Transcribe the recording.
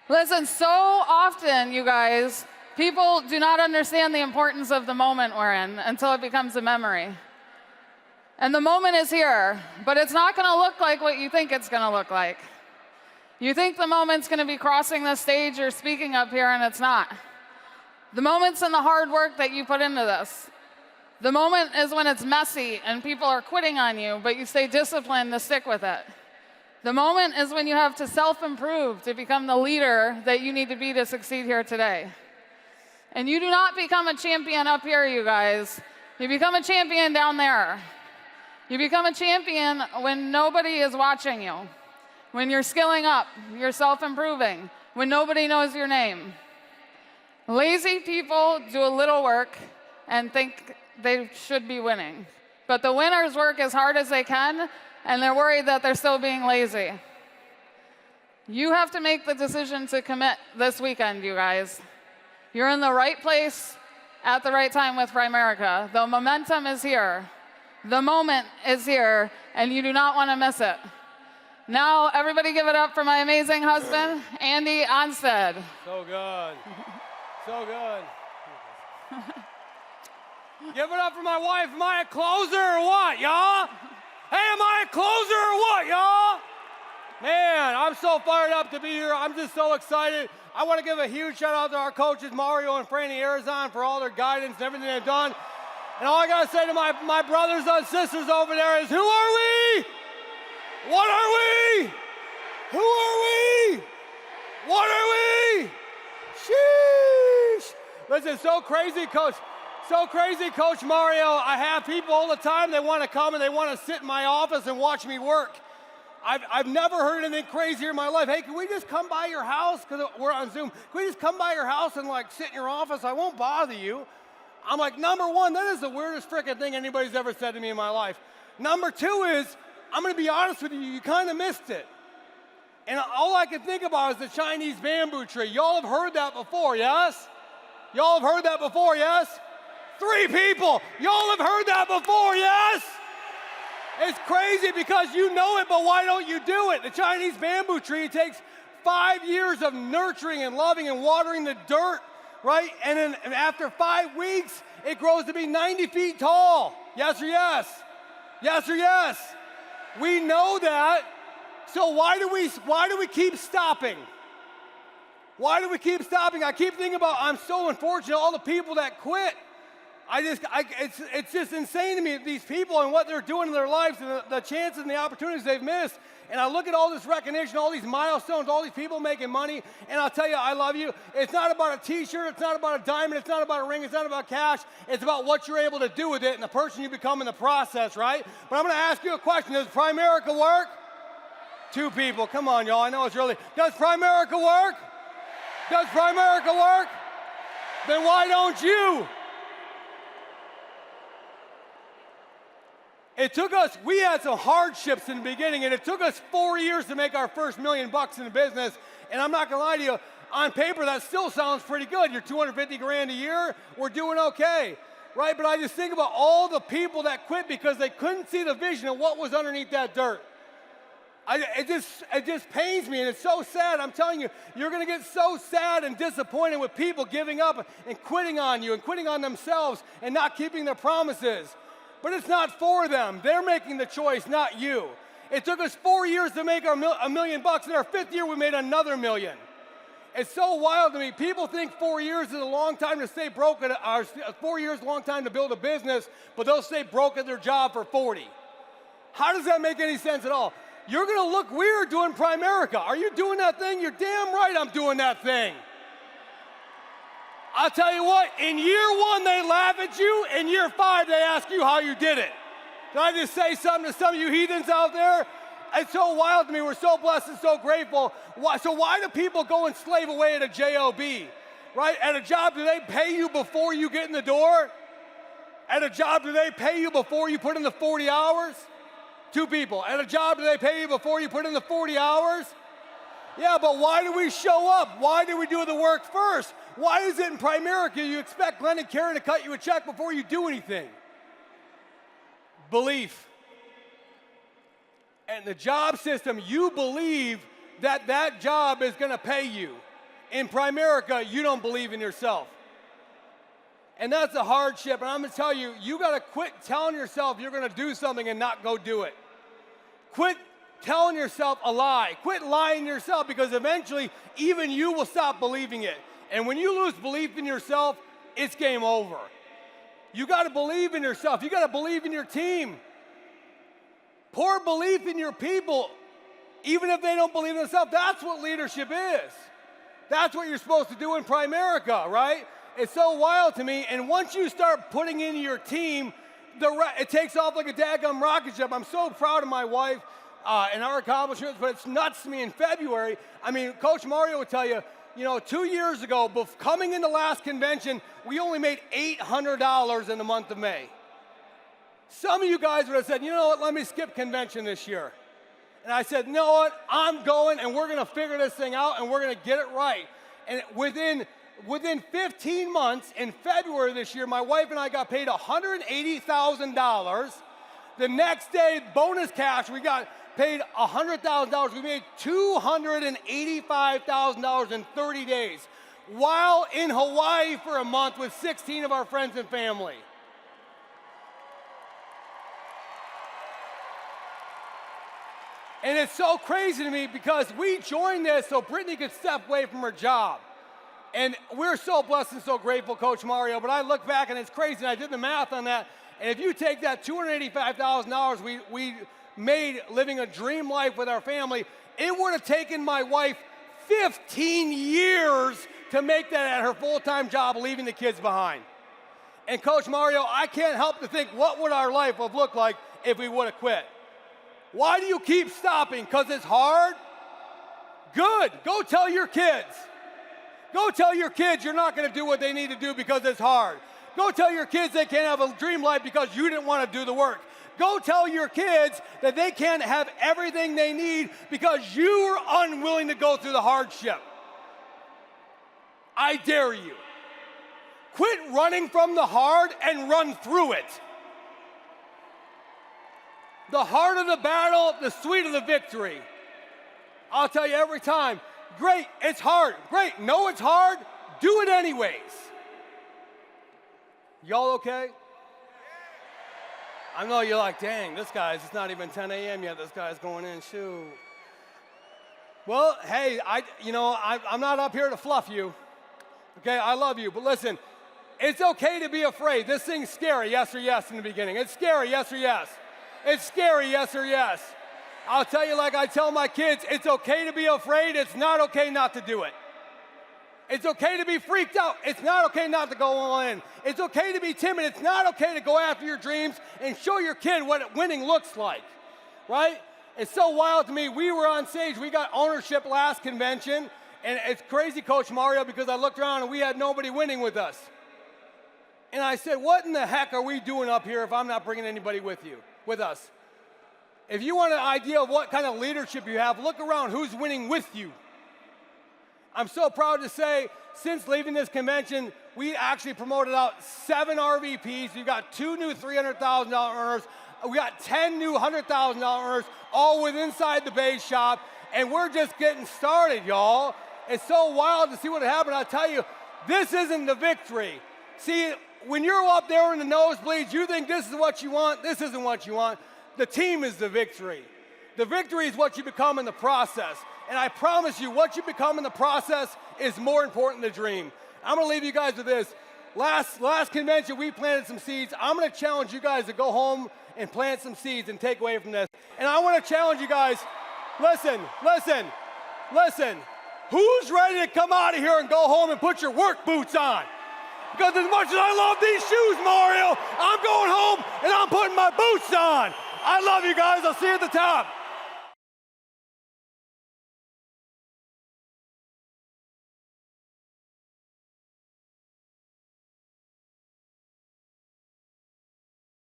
Listen, so often, you guys, people do not understand the importance of the moment we're in until it becomes a memory. And the moment is here, but it's not going to look like what you think it's going to look like. You think the moment's going to be crossing the stage or speaking up here, and it's not. The moment's in the hard work that you put into this. The moment is when it's messy and people are quitting on you, but you stay disciplined to stick with it. The moment is when you have to self-improve to become the leader that you need to be to succeed here today. And you do not become a champion up here, you guys. You become a champion down there. You become a champion when nobody is watching you, when you're skilling up, you're self-improving, when nobody knows your name. Lazy people do a little work and think they should be winning. But the winners work as hard as they can, and they're worried that they're still being lazy. You have to make the decision to commit this weekend, you guys. You're in the right place at the right time with Primerica. The momentum is here. The moment is here, and you do not want to miss it. Now, everybody give it up for my amazing husband, Andy Onstead. So good. So good. Give it up for my wife. Am I a closer or what, y'all? Hey, am I a closer or what, y'all? Man, I'm so fired up to be here. I'm just so excited. I want to give a huge shout out to our coaches, Mario and Franny Arizon, for all their guidance and everything they've done. And all I got to say to my brothers and sisters over there is, who are we? What are we? Who are we? What are we? Sheesh. Listen, so crazy, Coach. So crazy, Coach Mario. I have people all the time, they want to come and they want to sit in my office and watch me work. I've never heard anything crazier in my life. Hey, can we just come by your house? Because we're on Zoom. Can we just come by your house and like sit in your office? I won't bother you. I'm like, number one, that is the weirdest freaking thing anybody's ever said to me in my life. Number two is, I'm going to be honest with you, you kind of missed it. And all I can think about is the Chinese bamboo tree. Y'all have heard that before, yes? Y'all have heard that before, yes? 3 people. Y'all have heard that before, yes? It's crazy because you know it, but why don't you do it? The Chinese bamboo tree takes 5 years of nurturing and loving and watering the dirt, right? And then after 5 weeks, it grows to be 90 feet tall. Yes or yes? Yes or yes? We know that. So why do we keep stopping? Why do we keep stopping? I keep thinking about, I'm so unfortunate, all the people that quit. It's just insane to me, these people and what they're doing in their lives and the chances and the opportunities they've missed. And I look at all this recognition, all these milestones, all these people making money, and I'll tell you, I love you. It's not about a t-shirt, it's not about a diamond, it's not about a ring, it's not about cash. It's about what you're able to do with it and the person you become in the process, right? But I'm going to ask you a question. Does Primerica work? 2 people. Come on, y'all. I know it's early. Does Primerica work? Does Primerica work? Then why don't you? It took us, we had some hardships in the beginning, and it took us 4 years to make our first $1 million in the business. And I'm not gonna lie to you, on paper that still sounds pretty good. You're 250 grand a year, we're doing okay, right? But I just think about all the people that quit because they couldn't see the vision of what was underneath that dirt. It just pains me, and it's so sad. I'm telling you, you're gonna get so sad and disappointed with people giving up and quitting on you and quitting on themselves and not keeping their promises. But it's not for them. They're making the choice, not you. It took us 4 years to make our $1 million. In our 5th year, we made another $1 million. It's so wild to me. People think 4 years is a long time to stay broke, or 4 years is a long time to build a business, but they'll stay broke at their job for 40. How does that make any sense at all? You're gonna look weird doing Primerica. Are you doing that thing? You're damn right I'm doing that thing. I'll tell you what, in year 1, they laugh at you. In year 5, they ask you how you did it. Can I just say something to some of you heathens out there? It's so wild to me. We're so blessed and so grateful. So why do people go and slave away at a job, right? At a job, do they pay you before you get in the door? At a job, do they pay you before you put in the 40 hours? 2 people. At a job, do they pay you before you put in the 40 hours? Yeah, but why do we show up? Why do we do the work first? Why is it in Primerica you expect Glenn and Karen to cut you a check before you do anything? Belief. And the job system, you believe that that job is going to pay you. in Primerica, you don't believe in yourself. And that's a hardship, and I'm gonna tell you, you gotta quit telling yourself you're gonna do something and not go do it. Quit telling yourself a lie. Quit lying to yourself, because eventually even you will stop believing it. And when you lose belief in yourself, it's game over. You gotta believe in yourself. You gotta believe in your team. Pour belief in your people, even if they don't believe in themselves. That's what leadership is. That's what you're supposed to do in Primerica, right? It's so wild to me, and once you start putting in your team, it takes off like a daggum rocket ship. I'm so proud of my wife and our accomplishments, but it's nuts to me in February. I mean, Coach Mario would tell you, 2 years ago, coming into last convention, we only made $800 in the month of May. Some of you guys would have said, you know what, let me skip convention this year. And I said, you know what, I'm going, and we're gonna figure this thing out, and we're gonna get it right. And within 15 months, in February this year, my wife and I got paid $180,000. The next day, bonus cash, we got paid $100,000. We made $285,000 in 30 days, while in Hawaii for a month with 16 of our friends and family. And it's so crazy to me, because we joined this so Brittany could step away from her job. And we're so blessed and so grateful, Coach Mario, but I look back and it's crazy, and I did the math on that, and if you take that $285,000 we made living a dream life with our family, it would have taken my wife 15 years to make that at her full-time job, leaving the kids behind. And Coach Mario, I can't help to think, what would our life have looked like if we would have quit? Why do you keep stopping? Because it's hard? Good, go tell your kids. Go tell your kids you're not going to do what they need to do because it's hard. Go tell your kids they can't have a dream life because you didn't want to do the work. Go tell your kids that they can't have everything they need because you were unwilling to go through the hardship. I dare you. Quit running from the hard and run through it. The harder the battle, the sweeter the victory. I'll tell you every time, great, it's hard. Great, no, it's hard. Do it anyways. Y'all okay? I know you're like, dang, it's not even 10 a.m. yet. This guy's going in, shoot. Well, hey, I'm not up here to fluff you. Okay, I love you, but listen, it's okay to be afraid. This thing's scary, yes or yes in the beginning. It's scary, yes or yes. It's scary, yes or yes. I'll tell you, like I tell my kids, it's okay to be afraid. It's not okay not to do it. It's okay to be freaked out. It's not okay not to go all in. It's okay to be timid. It's not okay to go after your dreams and show your kid what winning looks like, right? It's so wild to me. We were on stage. We got ownership last convention, and it's crazy, Coach Mario, because I looked around and we had nobody winning with us. And I said, what in the heck are we doing up here if I'm not bringing anybody with us? If you want an idea of what kind of leadership you have, look around who's winning with you. I'm so proud to say, since leaving this convention, we actually promoted out 7 RVPs. We've got 2 new $300,000 earners. We got 10 new $100,000 earners, all with inside the base shop, and we're just getting started, y'all. It's so wild to see what happened. I'll tell you, this isn't the victory. See, when you're up there in the nosebleeds, you think this is what you want. This isn't what you want. The team is the victory. The victory is what you become in the process. And I promise you, what you become in the process is more important than the dream. I'm gonna leave you guys with this. Last convention, we planted some seeds. I'm gonna challenge you guys to go home and plant some seeds and take away from this. And I wanna challenge you guys, listen. Who's ready to come out of here and go home and put your work boots on? Because as much as I love these shoes, Mario, I'm going home and I'm putting my boots on. I love you guys. I'll see you at the top.